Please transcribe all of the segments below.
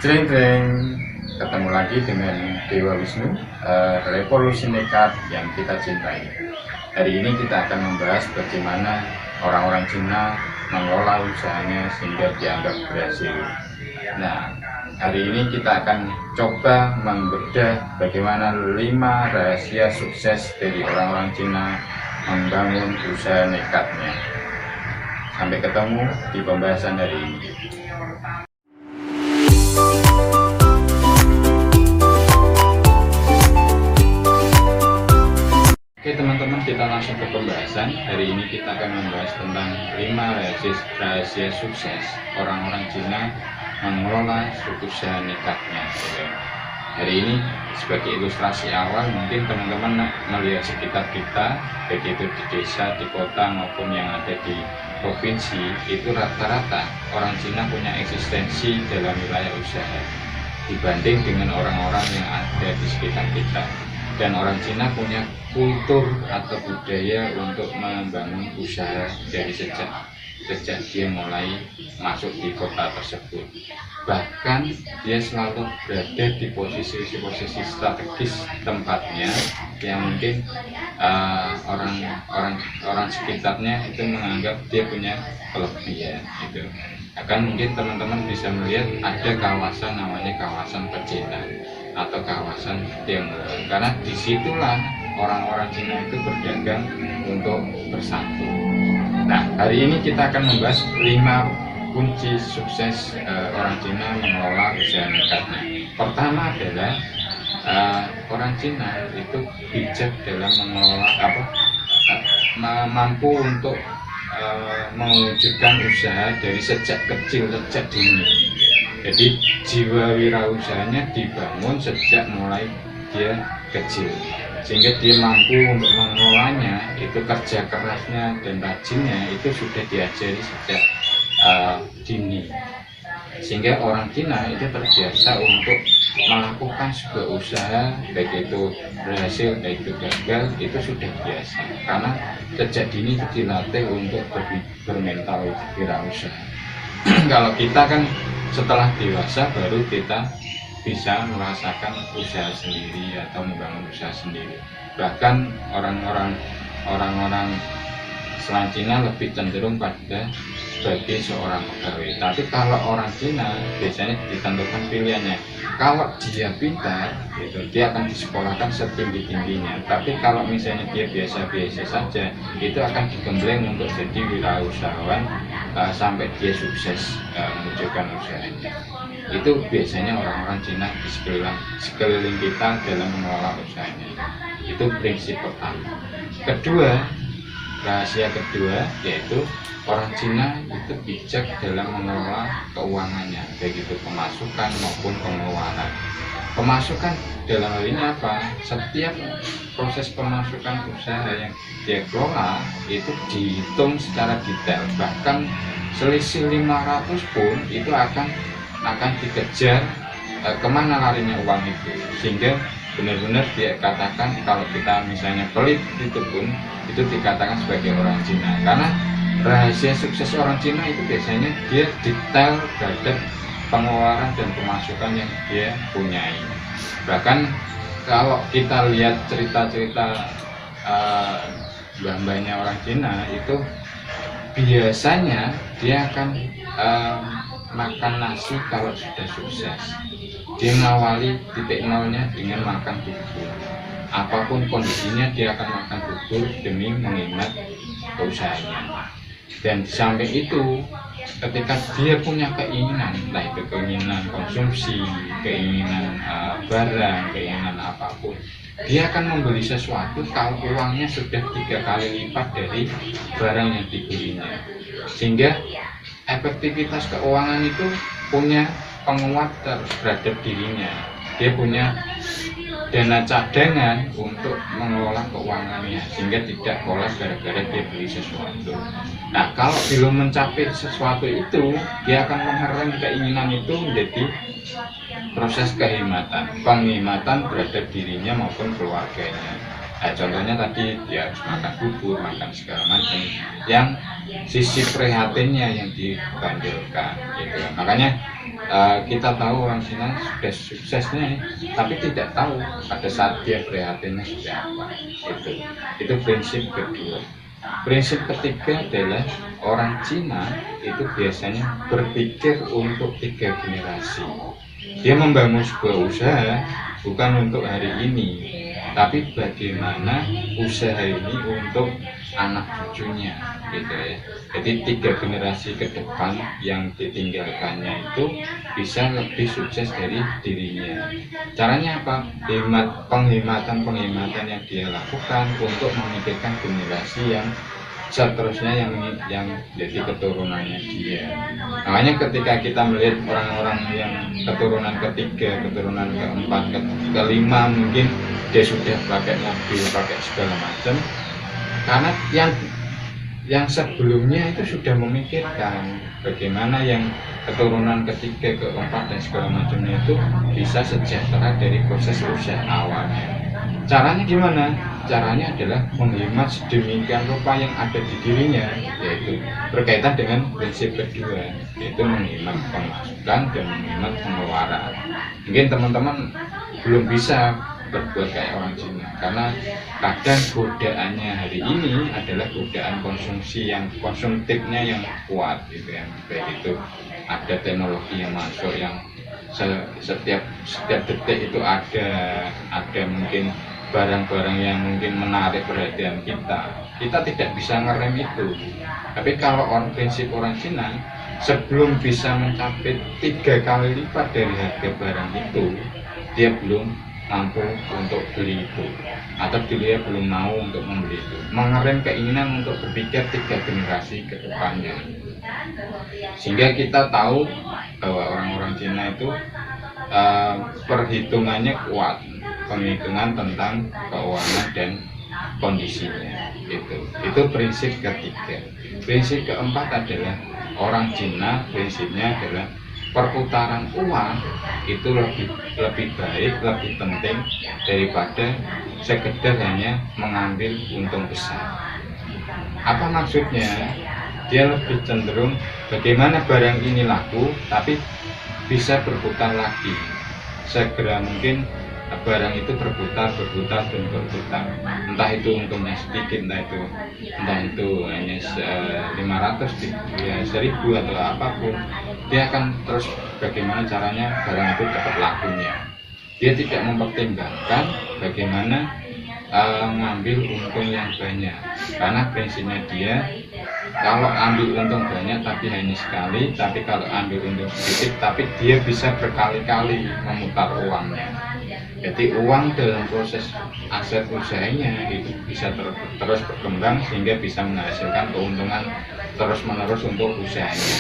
Jreng, ketemu lagi dengan Dewa Wisnu, revolusi nekat yang kita cintai. Hari ini kita akan membahas bagaimana orang-orang Cina mengelola usahanya sehingga dianggap berhasil. Nah, hari ini kita akan coba membedah bagaimana 5 rahasia sukses dari orang-orang Cina membangun usaha nekatnya. Sampai ketemu di pembahasan hari ini. Oke teman-teman, kita langsung ke pembahasan. Hari ini kita akan membahas tentang 5 rahasia sukses orang-orang Cina mengelola usaha nekatnya. Hari ini sebagai ilustrasi awal, mungkin teman-teman melihat sekitar kita, baik itu di desa, di kota maupun yang ada di provinsi, itu rata-rata orang Cina punya eksistensi dalam wilayah usaha dibanding dengan orang-orang yang ada di sekitar kita. Dan orang Cina punya kultur atau budaya untuk membangun usaha dari sejak dia mulai masuk di kota tersebut. Bahkan dia selalu berada di posisi strategis tempatnya yang mungkin orang sekitarnya itu menganggap dia punya kelebihan gitu. Akan mungkin teman-teman bisa melihat ada kawasan namanya kawasan pecinan atau kawasan Tionghoa, karena disitulah orang-orang Cina itu berdagang untuk bersatu. Nah, hari ini kita akan membahas 5 kunci sukses orang Cina mengelola usaha nekatnya. Pertama adalah orang Cina itu bijak dalam mengelola mampu untuk mewujudkan usaha dari sejak kecil, sejak dini. Jadi jiwa wirausahanya dibangun sejak mulai dia kecil, sehingga dia mampu untuk mengelolanya. Itu kerja kerasnya dan rajinnya itu sudah diajari sejak dini, sehingga orang Cina itu terbiasa untuk melakukan sebuah usaha, baik itu berhasil baik itu gagal, itu sudah biasa karena sejak dini itu dilatih untuk bermental wirausaha. Kalau kita kan setelah dewasa baru kita bisa merasakan usaha sendiri atau membangun usaha sendiri. Bahkan orang-orang selain Cina lebih cenderung pada sebagai seorang pegawai. Tapi kalau orang Cina biasanya ditentukan pilihannya. Kalau dia pintar, gitu, dia akan disekolahkan setinggi-tingginya. Tapi kalau misalnya dia biasa-biasa saja, itu akan digembleng untuk jadi wirausahawan sampai dia sukses menunjukkan usahanya. Itu biasanya orang-orang Cina di sekeliling kita dalam mengelola usahanya. Itu prinsip pertama. Kedua, rahasia kedua yaitu orang Cina itu bijak dalam mengelola keuangannya, baik itu pemasukan maupun pengeluaran. Pemasukan dalam hal ini apa? Setiap proses pemasukan usaha yang dia kelola itu dihitung secara detail. Bahkan selisih 500 pun itu akan dikejar kemana larinya uang itu, sehingga benar-benar dia katakan kalau kita misalnya pelit itu pun itu dikatakan sebagai orang Cina. Karena rahasia sukses orang Cina itu biasanya dia detail terhadap pengeluaran dan pemasukan yang dia punyai. Bahkan kalau kita lihat cerita-cerita mbah-mbahnya orang Cina itu biasanya dia akan makan nasi kalau sudah sukses. Dia mengawali titik nolnya dengan makan bubur. Apapun kondisinya dia akan makan bubur demi mengingat usahanya. Dan di samping itu, ketika dia punya keinginan, entah itu keinginan konsumsi, keinginan barang, keinginan apapun, dia akan membeli sesuatu kalau uangnya sudah 3 kali lipat dari barang yang dibelinya. Sehingga efektivitas keuangan itu punya penguat terhadap dirinya. Dia punya dana cadangan untuk mengelola keuangannya sehingga tidak kolaps gara-gara dia beli sesuatu. Nah, kalau belum mencapai sesuatu itu, dia akan mengerem keinginan itu menjadi proses penghematan terhadap dirinya maupun keluarganya. Nah, contohnya tadi dia harus makan bubur, makan segala macam yang sisi prihatinnya yang dibandingkan gitu. Makanya kita tahu orang Cina sudah suksesnya, tapi tidak tahu pada saat dia prihatinnya seperti apa. Itu prinsip kedua. Prinsip ketiga adalah orang Cina itu biasanya berpikir untuk 3 generasi. Dia membangun sebuah usaha bukan untuk hari ini, tapi bagaimana usaha ini untuk anak cucunya, gitu ya. Jadi 3 generasi ke depan yang ditinggalkannya itu bisa lebih sukses dari dirinya. Caranya apa? Penghematan yang dia lakukan untuk memikirkan generasi yang seterusnya yang jadi keturunannya dia. Makanya ketika kita melihat orang-orang yang keturunan ketiga, keturunan keempat, kelima, mungkin dia sudah pakai mobil, pakai segala macam, karena yang sebelumnya itu sudah memikirkan bagaimana yang keturunan ketiga, keempat dan segala macamnya itu bisa sejahtera dari proses usaha awalnya. Caranya gimana? Caranya adalah menghemat sedemikian rupa yang ada di dirinya, yaitu berkaitan dengan prinsip kedua, yaitu menghemat pemasukan dan menghemat pengeluaran. Mungkin teman-teman belum bisa berbuat kayak orang Cina, karena kadang godaannya hari ini adalah godaan konsumsi yang konsumtifnya yang kuat, gitu ya. Baik itu ada teknologi yang masuk yang setiap detik itu ada mungkin barang-barang yang mungkin menarik perhatian kita tidak bisa ngerem itu. Tapi kalau prinsip orang Cina, sebelum bisa mencapai 3 kali lipat dari harga barang itu, dia belum mampu untuk beli itu, atau dia belum mau untuk membeli itu, mengerem keinginan untuk berpikir 3 generasi ke depannya. Sehingga kita tahu bahwa orang-orang Cina itu perhitungannya kuat, penghitungan tentang keuangan dan kondisinya. Itu prinsip ketiga. Prinsip keempat adalah orang Cina prinsipnya adalah perputaran uang itu lebih baik, lebih penting daripada sekedar hanya mengambil untung besar. Apa maksudnya? Dia lebih cenderung bagaimana barang ini laku tapi bisa berputar lagi, segera mungkin barang itu berputar, entah itu untungnya sedikit, entah itu hanya 500, ya 1000 atau apapun, dia akan terus bagaimana caranya barang itu cepat lakunya. Dia tidak mempertimbangkan bagaimana mengambil untung yang banyak, karena prinsipnya dia kalau ambil untung banyak tapi hanya sekali, tapi kalau ambil untung sedikit tapi dia bisa berkali-kali memutar uangnya. Jadi uang dalam proses aset usahanya itu bisa terus berkembang sehingga bisa menghasilkan keuntungan terus-menerus untuk usahanya.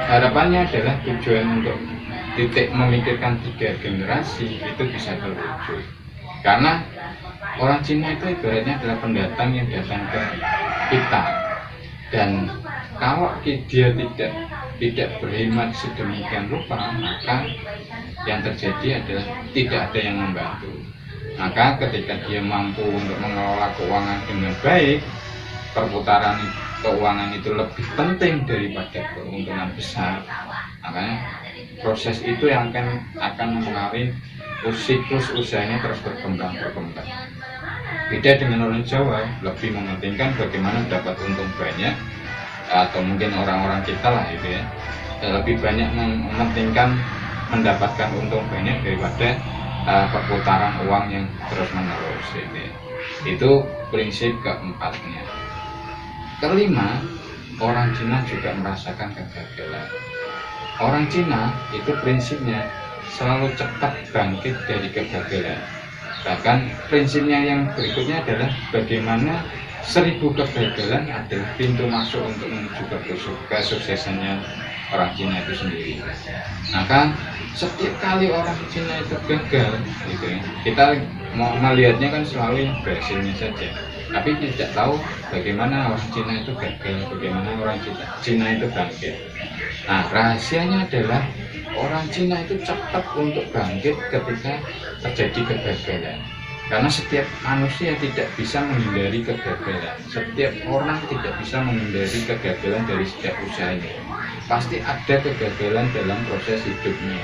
Harapannya adalah tujuan untuk titik memikirkan 3 generasi itu bisa terwujud. Karena orang Cina itu ibaratnya adalah pendatang yang datang ke kita, dan kalau dia tidak berhemat sedemikian rupa, maka yang terjadi adalah tidak ada yang membantu. Maka ketika dia mampu untuk mengelola keuangan dengan baik, perputaran keuangan itu lebih penting daripada keuntungan besar. Makanya proses itu yang akan mengalir siklus usahanya terus berkembang. Beda dengan orang Jawa, lebih mementingkan bagaimana dapat untung banyak, atau mungkin orang-orang kita lah itu ya, lebih banyak mementingkan mendapatkan untung banyak daripada perputaran uang yang terus menerus. Itu prinsip keempatnya. Kelima, orang Cina juga merasakan kegagalan. Orang Cina itu prinsipnya selalu cepat bangkit dari kegagalan. Bahkan prinsipnya yang berikutnya adalah bagaimana 1000 kegagalan adalah pintu masuk untuk menuju kesuksesannya orang Cina itu sendiri. Maka setiap kali orang Cina itu gagal, gitu ya, kita mau melihatnya kan selalu yang berhasilnya saja, tapi tidak tahu bagaimana orang Cina itu gagal, bagaimana orang Cina itu bangkit. Nah, rahasianya adalah orang Cina itu cepat untuk bangkit ketika terjadi kegagalan. Karena setiap manusia tidak bisa menghindari kegagalan. Setiap orang tidak bisa menghindari kegagalan dari setiap usahanya. pasti ada kegagalan dalam proses hidupnya.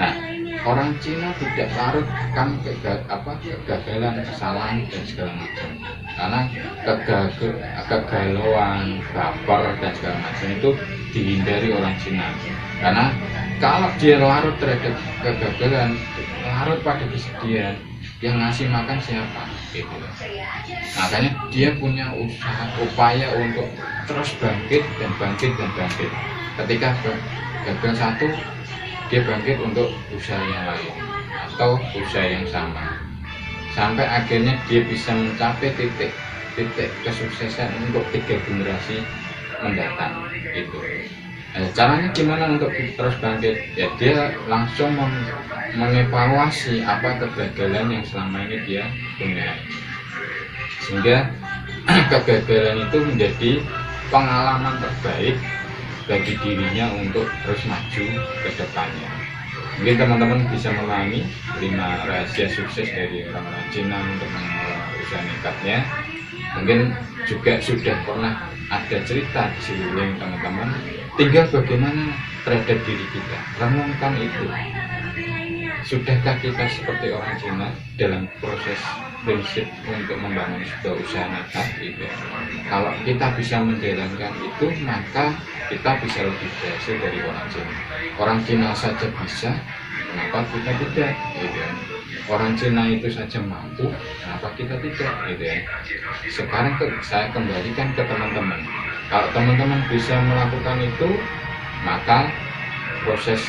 Nah, orang Cina tidak larut akan kegagalan, kesalahan dan segala macam, karena kegalauan, baper dan segala macam itu dihindari orang Cina. Karena kalau dia larut terhadap kegagalan, larut pada kesedihan, yang ngasih makan siapa? Gitu. Makanya dia punya upaya untuk terus bangkit dan bangkit dan bangkit. Ketika gagal satu, dia bangkit untuk usaha yang lain atau usaha yang sama, sampai akhirnya dia bisa mencapai titik kesuksesan untuk 3 generasi mendatang. Itu caranya gimana untuk terus bangkit? Ya dia langsung mengevaluasi apa kegagalan yang selama ini dia punya, sehingga kegagalan itu menjadi pengalaman terbaik bagi dirinya untuk terus maju ke depannya. Mungkin teman-teman bisa memahami 5 rahasia sukses dari orang-orang Cina untuk mengelola usaha nekatnya. Mungkin juga sudah pernah ada cerita di sekeliling teman-teman, tinggal bagaimana terhadap diri kita, renungkan itu. Sudahkah kita seperti orang Cina dalam proses prinsip untuk membangun sebuah usaha nekat itu? Kalau kita bisa menjalankan itu, maka kita bisa lebih berhasil dari orang Cina. Orang Cina saja bisa, kenapa kita tidak? Gitu. Orang Cina itu saja mampu, kenapa kita tidak? Gitu. Sekarang saya kembalikan ke teman-teman. Kalau teman-teman bisa melakukan itu, maka proses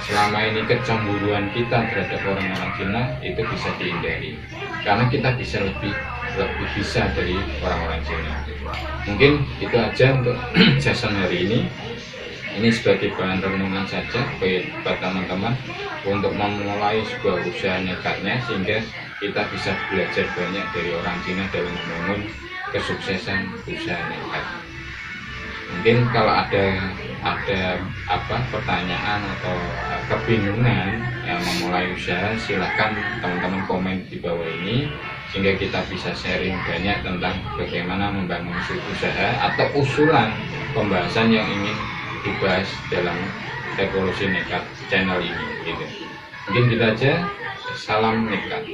selama ini kecemburuan kita terhadap orang-orang Cina itu bisa dihindari, karena kita bisa lebih bisa dari orang-orang Cina. Mungkin itu aja untuk session hari ini. Ini sebagai bahan renungan saja buat teman-teman untuk memulai sebuah usaha nekatnya, sehingga kita bisa belajar banyak dari orang Cina dalam membangun kesuksesan usaha nekat. Mungkin kalau ada pertanyaan atau kebingungan yang memulai usaha, silahkan teman-teman komen di bawah ini, sehingga kita bisa sharing banyak tentang bagaimana membangun usaha atau usulan pembahasan yang ingin dibahas dalam Revolusi Nekat channel ini gitu. Mungkin gitu aja, salam nekat.